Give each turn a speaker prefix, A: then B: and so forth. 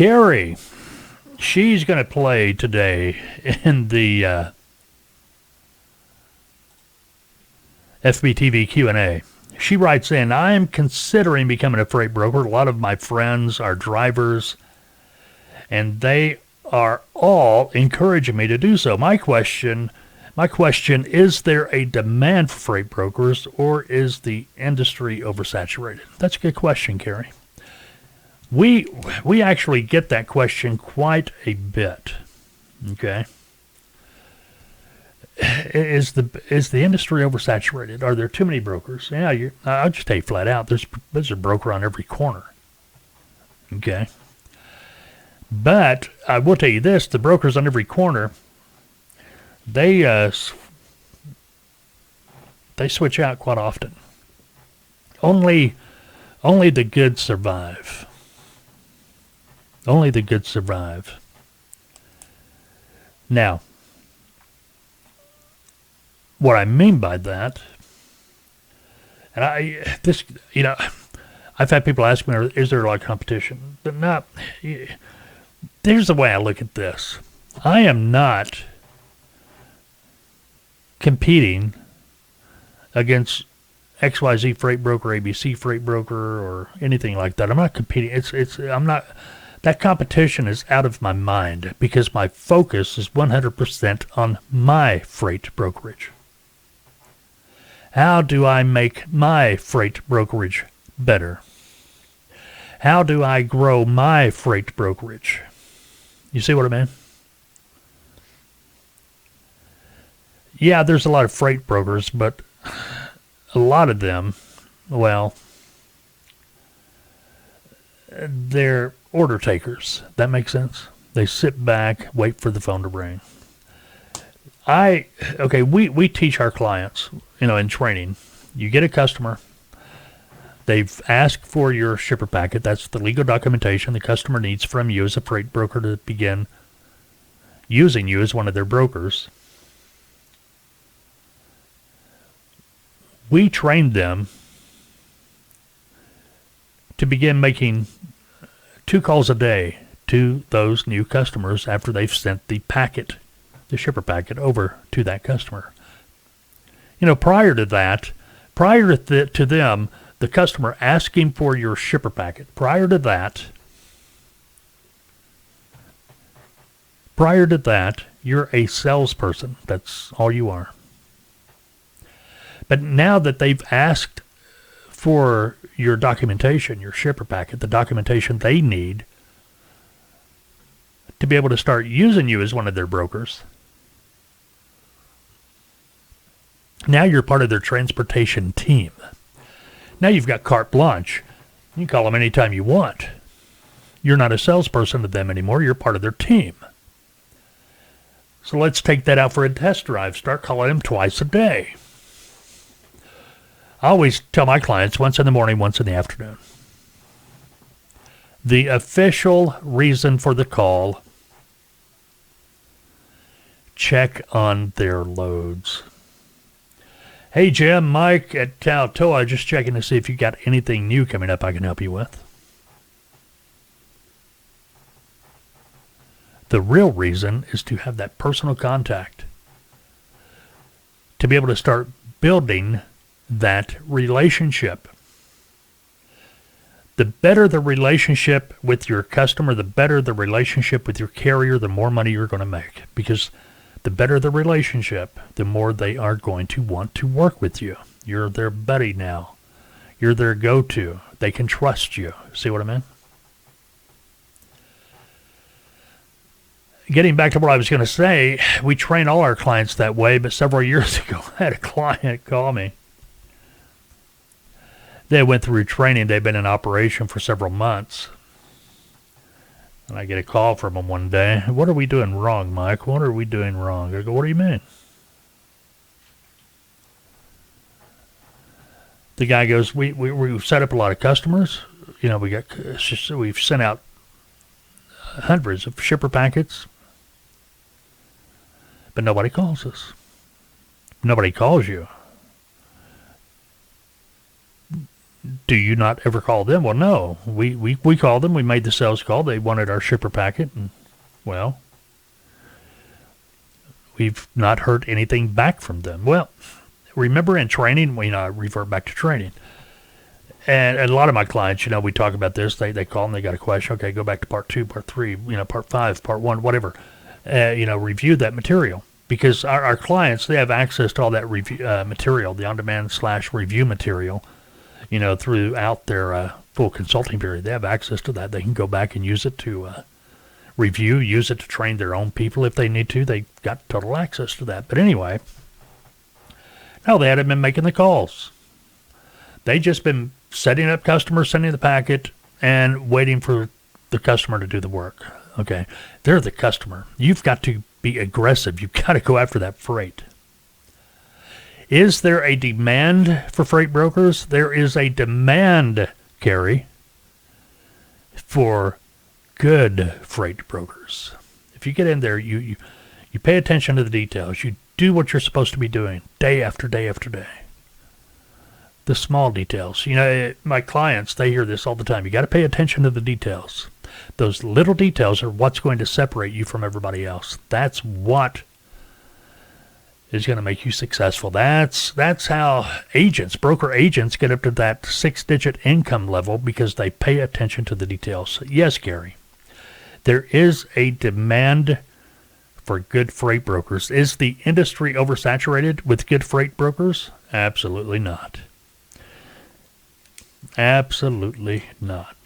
A: Carrie, she's going to play today in the FBTV Q&A. She writes in, I'm considering becoming a freight broker. A lot of my friends are drivers, and they are all encouraging me to do so. My question, is there a demand for freight brokers, or is the industry oversaturated? That's a good question, Carrie. We actually get that question quite a bit. Okay. Is the industry oversaturated? Are there too many brokers? Yeah, I'll just tell you flat out, there's a broker on every corner. Okay. But I will tell you this, the brokers on every corner, they switch out quite often. Only the good survive. Only the good survive. Now, what I mean by that, and I've had people ask me, is there a lot of competition? But not. Here's the way I look at this. I am not competing against XYZ freight broker, ABC freight broker, or anything like that. I'm not competing. I'm not. That competition is out of my mind because my focus is 100% on my freight brokerage. How do I make my freight brokerage better? How do I grow my freight brokerage? You see what I mean? Yeah, there's a lot of freight brokers, but a lot of them, well, they're order takers. That makes sense? They sit back, wait for the phone to ring. We teach our clients, in training. You get a customer. They've asked for your shipper packet. That's the legal documentation the customer needs from you as a freight broker to begin using you as one of their brokers. We train them to begin making 2 calls a day to those new customers after they've sent the packet, the shipper packet, over to that customer. Prior to that, to them, the customer asking for your shipper packet, prior to that, you're a salesperson. That's all you are. But now that they've asked for your documentation, your shipper packet, the documentation they need to be able to start using you as one of their brokers, now you're part of their transportation team. Now you've got carte blanche. You can call them anytime you want. You're not a salesperson to them anymore. You're part of their team. So let's take that out for a test drive. Start calling them twice a day. I always tell my clients once in the morning, once in the afternoon. The official reason for the call, check on their loads. Hey, Jim, Mike at Tautoa, just checking to see if you got anything new coming up I can help you with. The real reason is to have that personal contact, to be able to start building that relationship. The better the relationship with your customer, the better the relationship with your carrier, the more money you're going to make. Because the better the relationship, the more they are going to want to work with you. You're their buddy now. You're their go-to. They can trust you. See what I mean? Getting back to what I was going to say, we train all our clients that way, but several years ago, I had a client call me. They went through training. They've been in operation for several months. And I get a call from them one day. What are we doing wrong, Mike? What are we doing wrong? I go, what do you mean? The guy goes, we've set up a lot of customers. We've sent out hundreds of shipper packets. But nobody calls us. Nobody calls you. Do you not ever call them? Well, no. We called them. We made the sales call. They wanted our shipper packet. And, well, we've not heard anything back from them. Well, remember in training, I revert back to training. And a lot of my clients, we talk about this. They call and they got a question. Okay, go back to part 2, part 3, part 5, part 1, whatever. Review that material. Because our clients, they have access to all that review material, the on-demand / review material, throughout their full consulting period. They have access to that. They can go back and use it to review, use it to train their own people if they need to. They got total access to that. But anyway, no, they hadn't been making the calls. They just been setting up customers, sending the packet, and waiting for the customer to do the work. Okay, they're the customer. You've got to be aggressive. You've got to go after that freight. Is there a demand for freight brokers? There is a demand, Carrie, for good freight brokers. If you get in there, you pay attention to the details. You do what you're supposed to be doing day after day after day. The small details. My clients, they hear this all the time. You got to pay attention to the details. Those little details are what's going to separate you from everybody else. That's what is going to make you successful. That's how broker agents get up to that 6-digit income level because they pay attention to the details. Yes, Gary, there is a demand for good freight brokers. Is the industry oversaturated with good freight brokers? Absolutely not. Absolutely not.